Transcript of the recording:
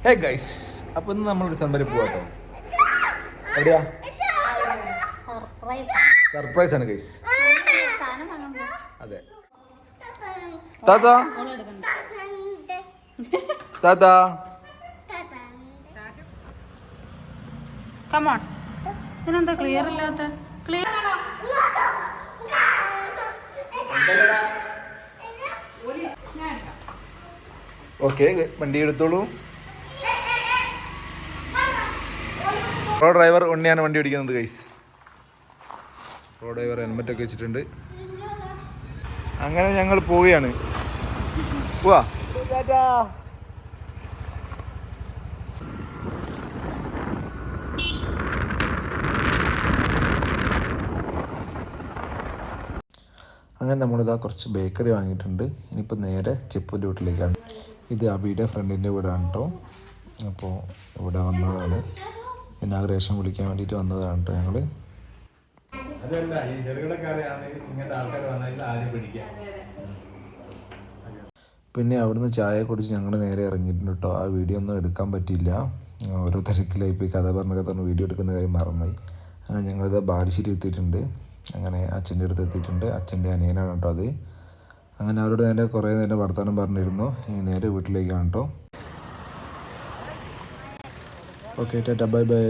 Hey guys, അപ്പോൾ ഇന്ന് നമ്മളൊരു സ്ഥലം പോവാട്ടോ. എവിടെയാ? സർപ്രൈസ് ആണ് ഗൈസ്. അതെ. താത്താ താത്താ കമോൺ. ഇതിനെന്താ ക്ലിയർ ഇല്ലാത്ത? ക്ലിയർ ഓക്കെ, വണ്ടി എടുത്തോളൂ. പ്രോ ഡ്രൈവർ ഉണ്ണിയാണ് വണ്ടി ഓടിക്കുന്നത് ഗൈസ്. പ്രോ ഡ്രൈവർ ഹെൽമെറ്റൊക്കെ വെച്ചിട്ടുണ്ട്. അങ്ങനെ ഞങ്ങൾ പോവുകയാണ്. പോവാ. അങ്ങനെ നമ്മളിതാ കുറച്ച് ബേക്കറി വാങ്ങിയിട്ടുണ്ട്. ഇനിയിപ്പോൾ നേരെ ചെപ്പുൻ്റെ വീട്ടിലേക്കാണ്. ഇത് അബിയുടെ ഫ്രണ്ടിൻ്റെ വീടാണ് കേട്ടോ. അപ്പോൾ ഇവിടെ വന്നതാണ്, ഇനാഗ്രേഷൻ വിളിക്കാൻ വേണ്ടിയിട്ട് വന്നതാണ് കേട്ടോ ഞങ്ങൾ. പിന്നെ അവിടുന്ന് ചായ കുടിച്ച് ഞങ്ങൾ നേരെ ഇറങ്ങിയിട്ടുണ്ട് കേട്ടോ. ആ വീഡിയോ ഒന്നും എടുക്കാൻ പറ്റിയില്ല, ഓരോ തിരക്കിലായി പോയി. കഥ പറഞ്ഞ വീഡിയോ എടുക്കുന്ന കാര്യം മറന്നായി. ഞങ്ങളിത് ബാലുശ്ശേരി എത്തിയിട്ടുണ്ട്. അങ്ങനെ അച്ഛൻ്റെ അടുത്ത് എത്തിയിട്ടുണ്ട്. അച്ഛൻ്റെ അനിയനാണ് കേട്ടോ അത്. അങ്ങനെ അവരോട് നേരെ കുറേ നേരം വർത്തമാനം പറഞ്ഞിരുന്നു. ഇനി നേരെ വീട്ടിലേക്കാണ് കേട്ടോ. Okay, Tata, bye bye.